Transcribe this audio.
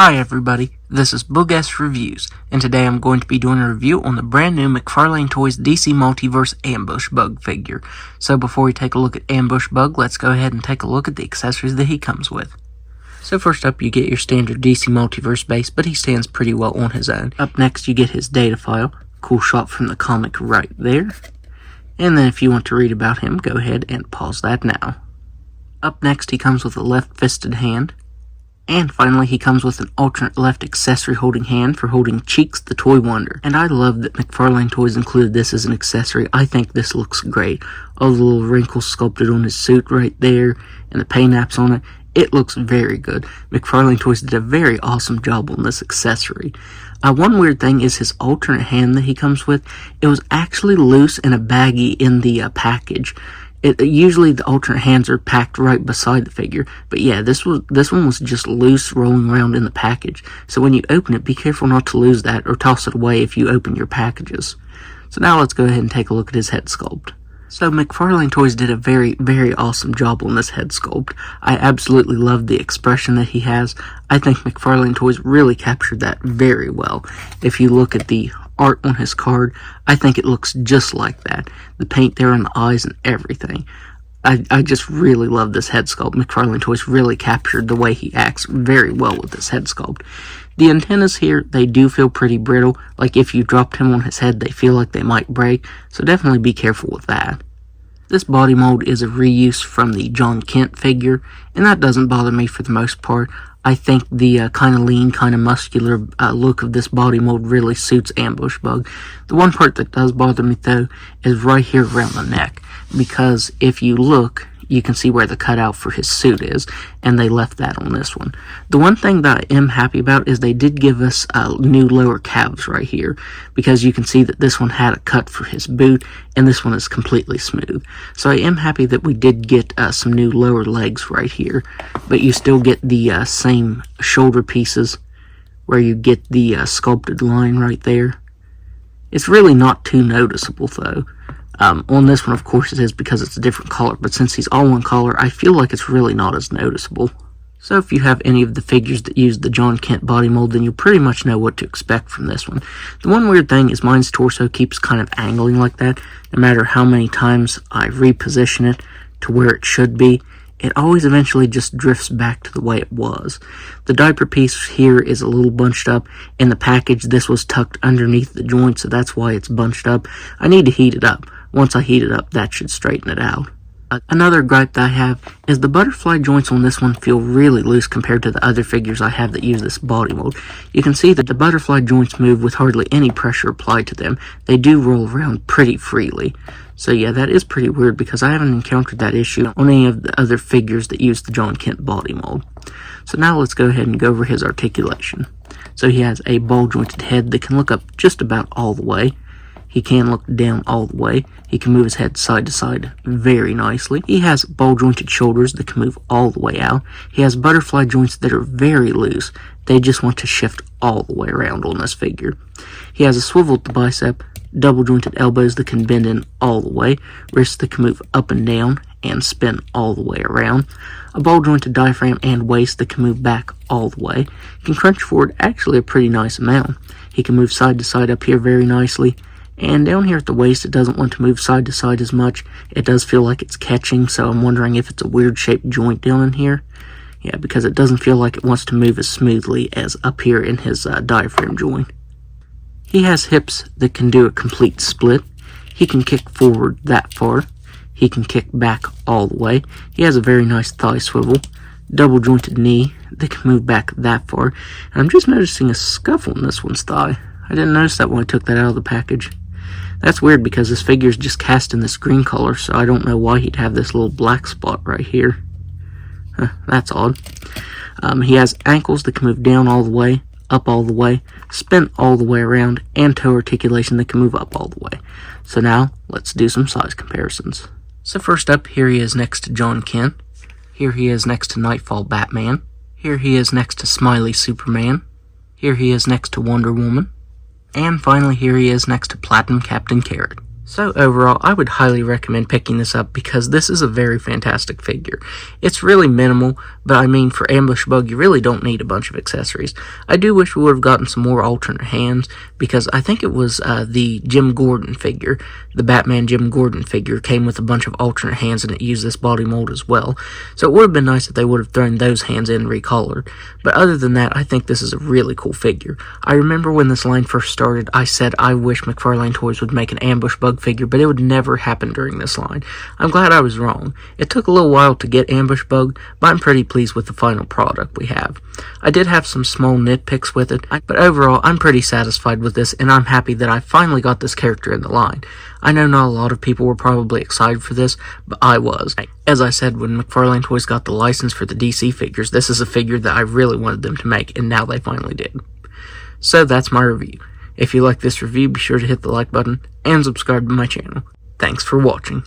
Hi everybody, this is Boog Reviews, and today I'm going to be doing a review on the brand new McFarlane Toys DC Multiverse Ambush Bug figure. So before we take a look at Ambush Bug, let's go ahead and take a look at the accessories that he comes with. So first up, you get your standard DC Multiverse base, but he stands pretty well on his own. Up next, you get his data file, cool shot from the comic right there. And then if you want to read about him, go ahead and pause that now. Up next, he comes with a left-fisted hand. And finally, he comes with an alternate left accessory holding hand for holding Cheeks the Toy Wonder. And I love that McFarlane Toys included this as an accessory. I think this looks great. All the little wrinkles sculpted on his suit right there, and the paint apps on it. It looks very good. McFarlane Toys did a very awesome job on this accessory. One weird thing is his alternate hand that he comes with. It was actually loose and a baggie in the package. Usually the alternate hands are packed right beside the figure, but yeah, this one was just loose rolling around in the package. So when you open it, be careful not to lose that or toss it away if you open your packages. So now let's go ahead and take a look at his head sculpt. So McFarlane Toys did a very, very awesome job on this head sculpt. I absolutely love the expression that he has. I think McFarlane Toys really captured that very well. If you look at the art on his card, I think it looks just like that. The paint there on the eyes and everything. I just really love this head sculpt. McFarlane Toys really captured the way he acts very well with this head sculpt. The antennas here, they do feel pretty brittle. Like if you dropped him on his head, they feel like they might break. So definitely be careful with that. This body mold is a reuse from the John Kent figure, and that doesn't bother me for the most part. I think the kind of lean, kind of muscular look of this body mold really suits Ambush Bug. The one part that does bother me, though, is right here around the neck. Because if you look, you can see where the cutout for his suit is, and they left that on this one. The one thing that I am happy about is they did give us new lower calves right here, because you can see that this one had a cut for his boot, and this one is completely smooth. So I am happy that we did get some new lower legs right here, but you still get the same shoulder pieces, where you get the sculpted line right there. It's really not too noticeable, though. On this one, of course, it is because it's a different color, but since he's all one color, I feel like it's really not as noticeable. So if you have any of the figures that use the John Kent body mold, then you'll pretty much know what to expect from this one. The one weird thing is mine's torso keeps kind of angling like that. No matter how many times I reposition it to where it should be, it always eventually just drifts back to the way it was. The diaper piece here is a little bunched up. In the package, this was tucked underneath the joint, so that's why it's bunched up. I need to heat it up. Once I heat it up, that should straighten it out. Another gripe that I have is the butterfly joints on this one feel really loose compared to the other figures I have that use this body mold. You can see that the butterfly joints move with hardly any pressure applied to them. They do roll around pretty freely. So yeah, that is pretty weird because I haven't encountered that issue on any of the other figures that use the John Kent body mold. So now let's go ahead and go over his articulation. So he has a ball jointed head that can look up just about all the way. He can look down all the way. He can move his head side to side very nicely. He has ball-jointed shoulders that can move all the way out. He has butterfly joints that are very loose. They just want to shift all the way around on this figure. He has a swiveled bicep, double-jointed elbows that can bend in all the way, wrists that can move up and down and spin all the way around, a ball-jointed diaphragm and waist that can move back all the way. He can crunch forward actually a pretty nice amount. He can move side to side up here very nicely. And down here at the waist, it doesn't want to move side to side as much. It does feel like it's catching, so I'm wondering if it's a weird shaped joint down in here. Yeah, because it doesn't feel like it wants to move as smoothly as up here in his diaphragm joint. He has hips that can do a complete split. He can kick forward that far. He can kick back all the way. He has a very nice thigh swivel. Double jointed knee that can move back that far. And I'm just noticing a scuff on this one's thigh. I didn't notice that when I took that out of the package. That's weird because this figure is just cast in this green color, so I don't know why he'd have this little black spot right here. That's odd. He has ankles that can move down all the way, up all the way, spin all the way around, and toe articulation that can move up all the way. So now, let's do some size comparisons. So first up, here he is next to John Kent. Here he is next to Nightfall Batman. Here he is next to Smiley Superman. Here he is next to Wonder Woman. And finally, here he is next to Platinum Captain Carrot. So overall, I would highly recommend picking this up because this is a very fantastic figure. It's really minimal, but I mean for Ambush Bug you really don't need a bunch of accessories. I do wish we would have gotten some more alternate hands because I think it was the Jim Gordon figure, the Batman Jim Gordon figure came with a bunch of alternate hands and it used this body mold as well. So it would have been nice if they would have thrown those hands in recolored. But other than that, I think this is a really cool figure. I remember when this line first started, I said I wish McFarlane Toys would make an Ambush Bug figure, but it would never happen during this line. I'm glad I was wrong. It took a little while to get Ambush Bug, but I'm pretty pleased with the final product we have. I did have some small nitpicks with it, but overall I'm pretty satisfied with this, and I'm happy that I finally got this character in the line. I know not a lot of people were probably excited for this, but I was. As I said, when McFarlane Toys got the license for the DC figures, this is a figure that I really wanted them to make, and now they finally did. So that's my review. If you like this review, be sure to hit the like button and subscribe to my channel. Thanks for watching.